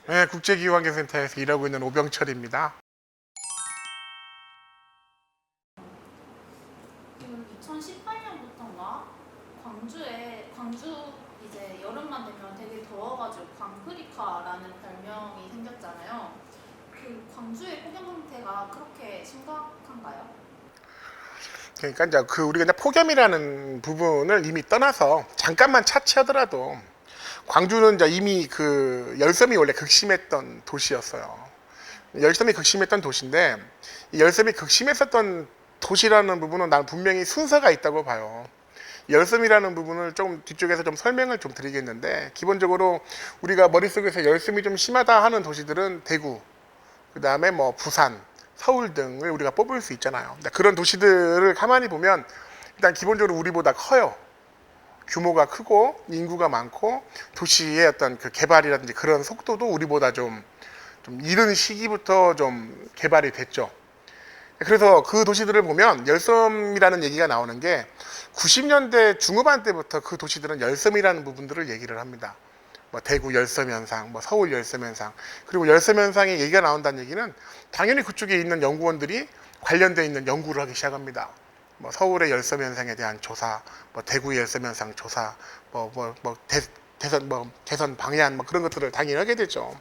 네, 국제기후환경센터에서 일하고 있는 오병철입니다. 지금 2018년부터인가 광주 이제 여름만 되면 되게 더워가지고 광프리카라는 별명이 생겼잖아요. 그 광주의 폭염 상태가 그렇게 심각한가요? 그러니까 이제 우리가 이제 폭염이라는 부분을 이미 떠나서 잠깐만 차치하더라도 광주는 이제 이미 열섬이 원래 극심했던 도시였어요. 열섬이 극심했던 도시인데 이 열섬이 극심했었던 도시라는 부분은 난 분명히 순서가 있다고 봐요. 열섬이라는 부분을 조금 뒤쪽에서 좀 설명을 좀 드리겠는데, 기본적으로 우리가 머릿속에서 열섬이 좀 심하다 하는 도시들은 대구, 그 다음에 뭐 부산, 서울 등을 우리가 뽑을 수 있잖아요. 그런 도시들을 가만히 보면 일단 기본적으로 우리보다 커요. 규모가 크고 인구가 많고 도시의 어떤 그 개발이라든지 그런 속도도 우리보다 좀 이른 시기부터 좀 개발이 됐죠. 그래서 그 도시들을 보면 열섬이라는 얘기가 나오는 게 90년대 중후반 때부터 그 도시들은 열섬이라는 부분들을 얘기를 합니다. 뭐 대구 열섬 현상, 뭐 서울 열섬 현상, 그리고 열섬 현상의 얘기가 나온다는 얘기는 당연히 그쪽에 있는 연구원들이 관련되어 있는 연구를 하기 시작합니다. 뭐 서울의 열섬 현상에 대한 조사, 뭐 대구 열섬 현상 조사, 대선 방해안 뭐 그런 것들을 당연히 하게 되죠.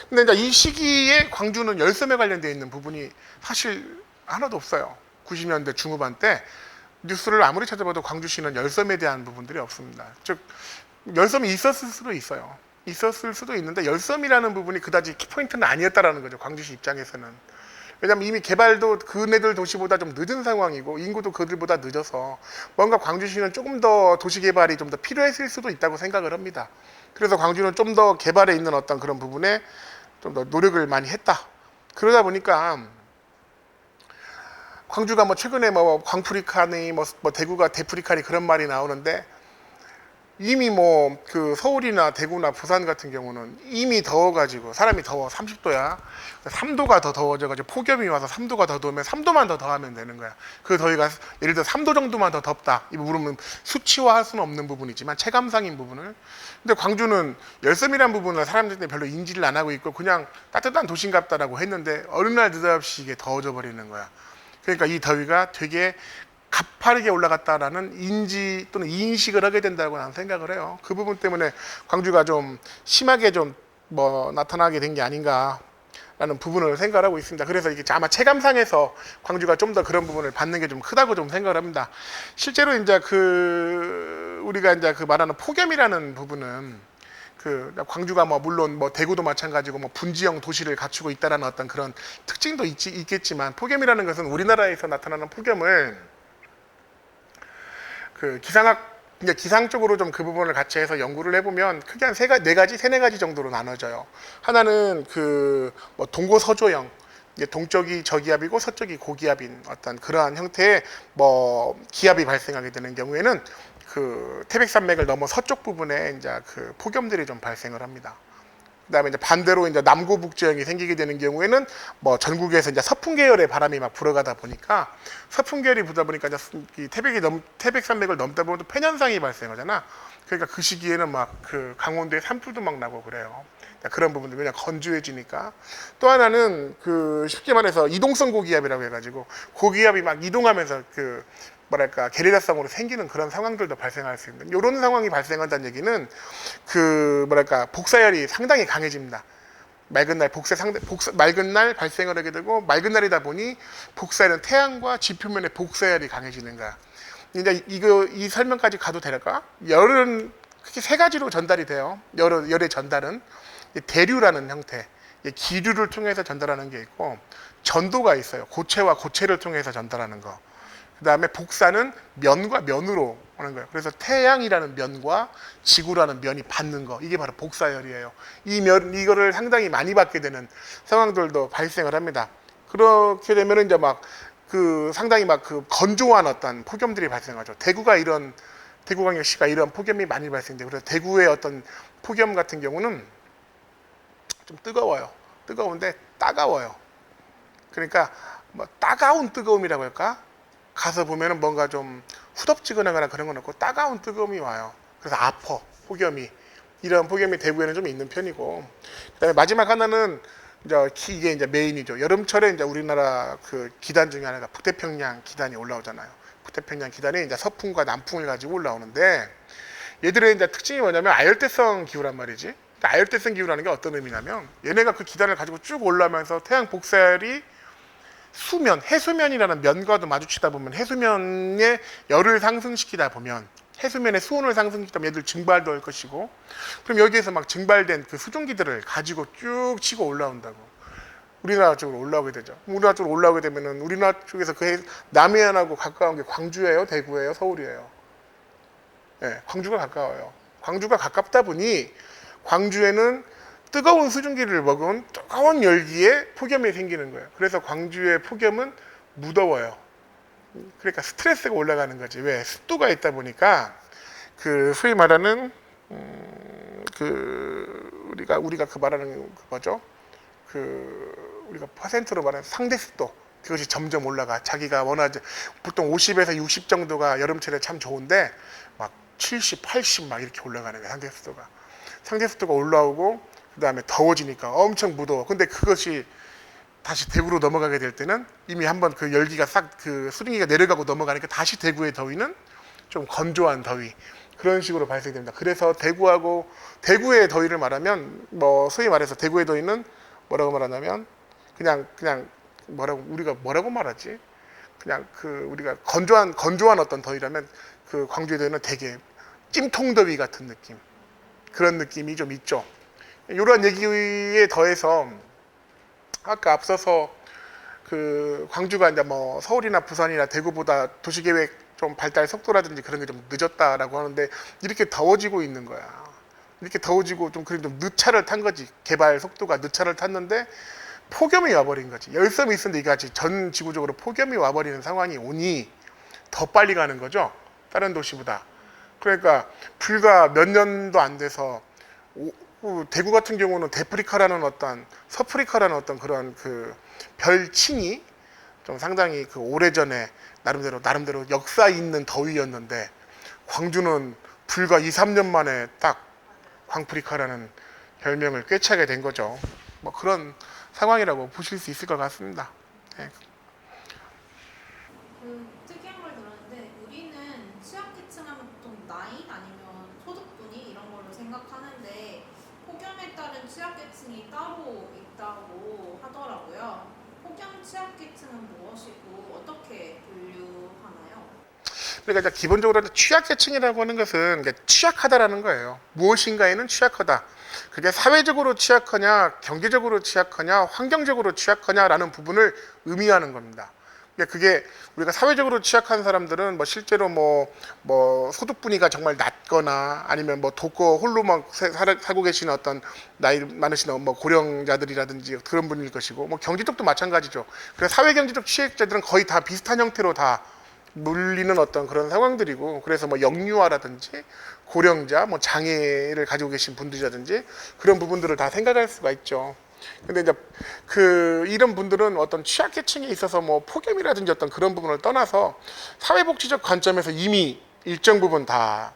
근데 이제 이 시기에 광주는 열섬에 관련되어 있는 부분이 사실 하나도 없어요. 90년대 중후반 때 뉴스를 아무리 찾아봐도 광주시는 열섬에 대한 부분들이 없습니다. 즉 열섬이 있었을 수도 있어요. 있었을 수도 있는데 열섬이라는 부분이 그다지 키포인트는 아니었다라는 거죠. 광주시 입장에서는. 왜냐하면 이미 개발도 그네들 도시보다 좀 늦은 상황이고 인구도 그들보다 늦어서 뭔가 광주시는 조금 더 도시 개발이 좀 더 필요했을 수도 있다고 생각을 합니다. 그래서 광주는 좀 더 개발에 있는 어떤 그런 부분에 좀 더 노력을 많이 했다. 그러다 보니까 광주가 뭐 최근에 뭐 광프리카니 뭐 대구가 대프리카니 그런 말이 나오는데, 이미 뭐 서울이나 대구나 부산 같은 경우는 이미 더워가지고 사람이 더워 30도야. 3도가 더 더워져가지고 폭염이 와서 3도가 더 더우면 3도만 더 더하면 되는 거야. 그 더위가 예를 들어 3도 정도만 더 덥다. 이 부분은 수치화할 수는 없는 부분이지만 체감상인 부분을. 근데 광주는 열섬이라는 부분을 사람들이 별로 인지를 안 하고 있고 그냥 따뜻한 도시인갑다라고 했는데 어느 날 느닷없이 이게 더워져 버리는 거야. 그러니까 이 더위가 되게 가파르게 올라갔다라는 인지 또는 인식을 하게 된다고 나는 생각을 해요. 그 부분 때문에 광주가 좀 심하게 좀 뭐 나타나게 된 게 아닌가라는 부분을 생각을 하고 있습니다. 그래서 이게 아마 체감상에서 광주가 좀 더 그런 부분을 받는 게 좀 크다고 좀 생각을 합니다. 실제로 이제 우리가 이제 말하는 폭염이라는 부분은 광주가 뭐 물론 뭐 대구도 마찬가지고 뭐 분지형 도시를 갖추고 있다라는 어떤 그런 특징도 있겠지만, 폭염이라는 것은 우리나라에서 나타나는 폭염을 이제 기상적으로 좀 그 부분을 같이 해서 연구를 해보면 크게 한 세네 가지 정도로 나눠져요. 하나는 뭐 동고서조형, 이제 동쪽이 저기압이고 서쪽이 고기압인 어떤 그러한 형태의 뭐 기압이 발생하게 되는 경우에는 태백산맥을 넘어 서쪽 부분에 이제 폭염들이 좀 발생을 합니다. 그다음에 이제 반대로 이제 남고북지형이 생기게 되는 경우에는 뭐 전국에서 이제 서풍 계열의 바람이 막 불어가다 보니까, 서풍 계열이 불다 보니까 이제 이 태백산맥을 넘다 보면 또 팬현상이 발생하잖아. 그러니까 그 시기에는 막 강원도에 산불도 막 나고 그래요. 그런 부분들 그냥 건조해지니까. 또 하나는 쉽게 말해서 이동성 고기압이라고 해가지고 고기압이 막 이동하면서 뭐랄까 게리라성으로 생기는 그런 상황들도 발생할 수 있는, 이런 상황이 발생한다는 얘기는 뭐랄까 복사열이 상당히 강해집니다. 맑은 날 발생을 하게 되고, 맑은 날이다 보니 복사열은 태양과 지표면의 복사열이 강해지는 거야. 이제 이 설명까지 가도 될까? 열은 크게 세 가지로 전달이 돼요. 열의 전달은 대류라는 형태, 기류를 통해서 전달하는 게 있고, 전도가 있어요. 고체와 고체를 통해서 전달하는 거. 그 다음에 복사는 면과 면으로 오는 거예요. 그래서 태양이라는 면과 지구라는 면이 받는 거, 이게 바로 복사열이에요. 이거를 상당히 많이 받게 되는 상황들도 발생을 합니다. 그렇게 되면 이제 상당히 건조한 어떤 폭염들이 발생하죠. 대구광역시가 이런 폭염이 많이 발생돼요. 그래서 대구의 어떤 폭염 같은 경우는 좀 뜨거워요. 뜨거운데 따가워요. 그러니까 뭐 따가운 뜨거움이라고 할까? 가서 보면은 뭔가 좀 후덥지근하거나 그런 건 없고 따가운 뜨거움이 와요. 그래서 폭염이 이런 폭염이 대구에는 좀 있는 편이고, 그다음에 마지막 하나는 이게 이제 메인이죠. 여름철에 이제 우리나라 그 기단 중에 하나가 북태평양 기단이 올라오잖아요. 북태평양 기단이 이제 서풍과 남풍을 가지고 올라오는데, 얘들의 이제 특징이 뭐냐면 아열대성 기후란 말이지. 그러니까 아열대성 기후라는 게 어떤 의미냐면, 얘네가 그 기단을 가지고 쭉 올라오면서 태양 복사열이 수면, 해수면이라는 면과도 마주치다 보면, 해수면의 열을 상승시키다 보면, 해수면의 수온을 상승시키면 얘들 증발도 할 것이고, 그럼 여기에서 막 증발된 그 수증기들을 가지고 쭉 치고 올라온다고. 우리나라 쪽으로 올라오게 되죠. 우리나라 쪽으로 올라오게 되면은 우리나라 쪽에서 그 남해안하고 가까운 게 광주예요, 대구예요, 서울이에요. 네, 광주가 가까워요. 광주가 가깝다 보니 광주에는 뜨거운 수증기를 먹은 뜨거운 열기에 폭염이 생기는 거예요. 그래서 광주의 폭염은 무더워요. 그러니까 스트레스가 올라가는 거지. 왜? 습도가 있다 보니까 그 소위 말하는 그 우리가 그 말하는 그 뭐죠? 그 우리가 퍼센트로 말하는 상대 습도, 그것이 점점 올라가. 자기가 원하지, 보통 50에서 60 정도가 여름철에 참 좋은데 막 70, 80 막 이렇게 올라가는 거야. 상대 습도가 올라오고, 그 다음에 더워지니까 엄청 무더워. 근데 그것이 다시 대구로 넘어가게 될 때는 이미 한번 그 열기가 싹 그 수증기가 내려가고 넘어가니까 다시 대구의 더위는 좀 건조한 더위, 그런 식으로 발생됩니다. 그래서 대구의 더위를 말하면, 뭐 소위 말해서 대구의 더위는 뭐라고 말하냐면, 그냥 우리가 뭐라고 말하지? 그냥 그 우리가 건조한 어떤 더위라면, 그 광주의 더위는 되게 찜통더위 같은 느낌, 그런 느낌이 좀 있죠. 이러한 얘기에 더해서 아까 앞서서 그 광주가 이제 뭐 서울이나 부산이나 대구보다 도시계획 좀 발달 속도라든지 그런 게 좀 늦었다라고 하는데, 이렇게 더워지고 있는 거야. 이렇게 더워지고 좀 그래도 좀 늦차를 탄 거지. 개발 속도가 늦차를 탔는데 폭염이 와버린 거지. 열섬이 있었는데 이게 같이 전 지구적으로 폭염이 와버리는 상황이 오니 더 빨리 가는 거죠. 다른 도시보다. 그러니까 불과 몇 년도 안 돼서 대구 같은 경우는 서프리카라는 어떤 그런 그 별칭이 좀 상당히 그 오래전에 나름대로 역사 있는 더위였는데, 광주는 불과 2, 3년 만에 딱 광프리카라는 별명을 꿰차게 된 거죠. 뭐 그런 상황이라고 보실 수 있을 것 같습니다. 네. 그 특이한 걸 들었는데, 우리는 취약계층하면 보통 나이 아니면 소득분위 이런 걸로 생각하는데, 폭염에 따른 취약계층이 따로 있다고 하더라고요. 폭염 취약계층은 무엇이고 어떻게 분류하나요? 그러니까 이제 기본적으로 취약계층이라고 하는 것은 취약하다라는 거예요. 무엇인가에는 취약하다. 그게 사회적으로 취약하냐, 경제적으로 취약하냐, 환경적으로 취약하냐라는 부분을 의미하는 겁니다. 그게 우리가 사회적으로 취약한 사람들은 뭐 실제로 뭐 소득분위가 정말 낮거나, 아니면 뭐 독거 홀로 막 살고 계시는 어떤 나이 많으신 뭐 고령자들이라든지 그런 분일 것이고, 뭐 경제적도 마찬가지죠. 그래서 사회경제적 취약자들은 거의 다 비슷한 형태로 다 물리는 어떤 그런 상황들이고, 그래서 뭐 영유아라든지 고령자, 뭐 장애를 가지고 계신 분들이라든지 그런 부분들을 다 생각할 수가 있죠. 근데 이제 이런 분들은 어떤 취약계층에 있어서 뭐 폭염이라든지 어떤 그런 부분을 떠나서 사회복지적 관점에서 이미 일정 부분 다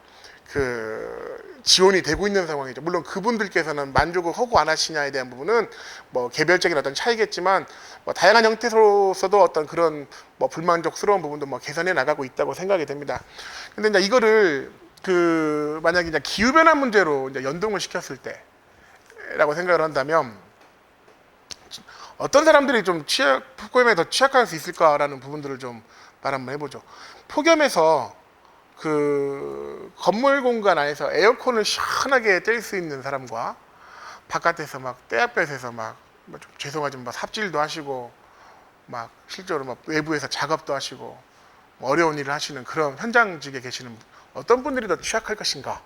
지원이 되고 있는 상황이죠. 물론 그분들께서는 만족을 하고 안 하시냐에 대한 부분은 뭐 개별적인 어떤 차이겠지만, 뭐 다양한 형태로서도 어떤 그런 뭐 불만족스러운 부분도 뭐 개선해 나가고 있다고 생각이 됩니다. 근데 이제 이거를 만약에 이제 기후변화 문제로 이제 연동을 시켰을 때라고 생각을 한다면, 어떤 사람들이 좀 폭염에 더 취약할 수 있을까라는 부분들을 좀 말 한번 해보죠. 폭염에서 건물 공간 안에서 에어컨을 시원하게 뗄 수 있는 사람과, 바깥에서 막 떼약볕에서 좀 죄송하지만 막 삽질도 하시고, 막 실제로 막 외부에서 작업도 하시고 어려운 일을 하시는 그런 현장직에 계시는 어떤 분들이 더 취약할 것인가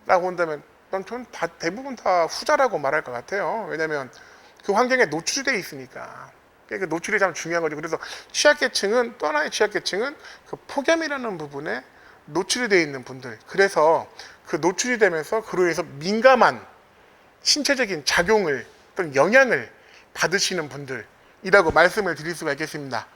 라고 한다면, 저는 대부분 다 후자라고 말할 것 같아요. 왜냐하면 그 환경에 노출되어 있으니까. 그 노출이 참 중요한 거죠. 그래서 또 하나의 취약계층은 그 폭염이라는 부분에 노출이 되어 있는 분들, 그래서 그 노출이 되면서 그로 인해서 민감한 신체적인 작용을 또는 영향을 받으시는 분들이라고 말씀을 드릴 수가 있겠습니다.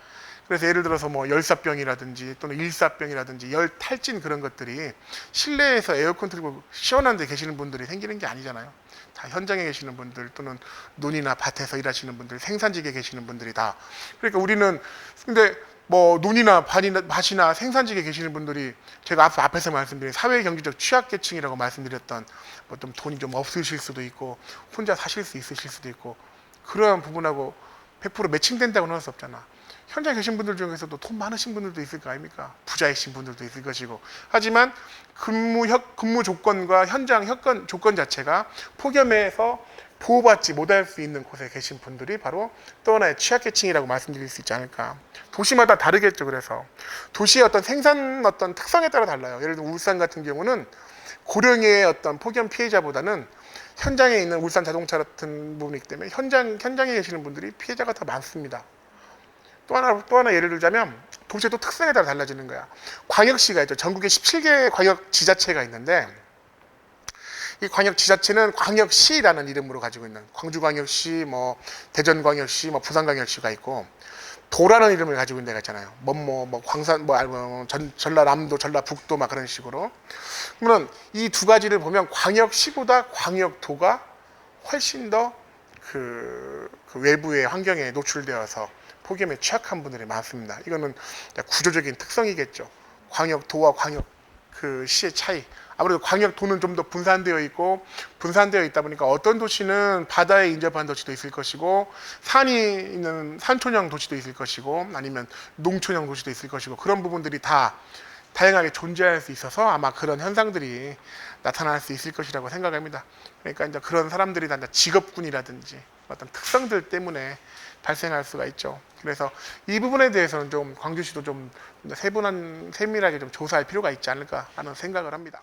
그래서 예를 들어서 뭐 열사병이라든지 또는 일사병이라든지 열 탈진 그런 것들이 실내에서 에어컨 틀고 시원한 데 계시는 분들이 생기는 게 아니잖아요. 다 현장에 계시는 분들 또는 논이나 밭에서 일하시는 분들, 생산직에 계시는 분들이 다. 그러니까 우리는 근데 뭐 논이나 밭이나 생산직에 계시는 분들이 제가 앞에서 말씀드린 사회 경제적 취약계층이라고 말씀드렸던 뭐 좀 돈이 좀 없으실 수도 있고 혼자 사실 수 있으실 수도 있고 그러한 부분하고 100% 매칭된다고는 할 수 없잖아. 현장에 계신 분들 중에서도 돈 많으신 분들도 있을 거 아닙니까? 부자이신 분들도 있을 것이고. 하지만 근무 조건과 현장 조건 자체가 폭염에서 보호받지 못할 수 있는 곳에 계신 분들이 바로 또 하나의 취약계층이라고 말씀드릴 수 있지 않을까. 도시마다 다르겠죠. 그래서 도시의 어떤 생산 어떤 특성에 따라 달라요. 예를 들어 울산 같은 경우는 고령의 어떤 폭염 피해자보다는 현장에 있는 울산 자동차 같은 부분이기 때문에 현장에 계시는 분들이 피해자가 더 많습니다. 또 하나 예를 들자면 도시의 또 특성에 따라 달라지는 거야. 광역시가 있죠. 전국에 17개 광역 지자체가 있는데 이 광역 지자체는 광역시라는 이름으로 가지고 있는 광주광역시, 뭐 대전광역시, 뭐 부산광역시가 있고 도라는 이름을 가지고 있는 데가 있잖아요. 뭐 광산, 전라남도, 전라북도 막 그런 식으로. 그러면 이 두 가지를 보면 광역시보다 광역도가 훨씬 더 그 외부의 환경에 노출되어서 폭염에 취약한 분들이 많습니다. 이거는 구조적인 특성이겠죠. 광역도와 광역 그 시의 차이. 아무래도 광역도는 좀 더 분산되어 있다 보니까 어떤 도시는 바다에 인접한 도시도 있을 것이고 산이 있는 산촌형 도시도 있을 것이고 아니면 농촌형 도시도 있을 것이고 그런 부분들이 다 다양하게 존재할 수 있어서 아마 그런 현상들이 나타날 수 있을 것이라고 생각합니다. 그러니까 이제 그런 사람들이 다 직업군이라든지 어떤 특성들 때문에 발생할 수가 있죠. 그래서 이 부분에 대해서는 좀 광주시도 좀 세밀하게 좀 조사할 필요가 있지 않을까 하는 생각을 합니다.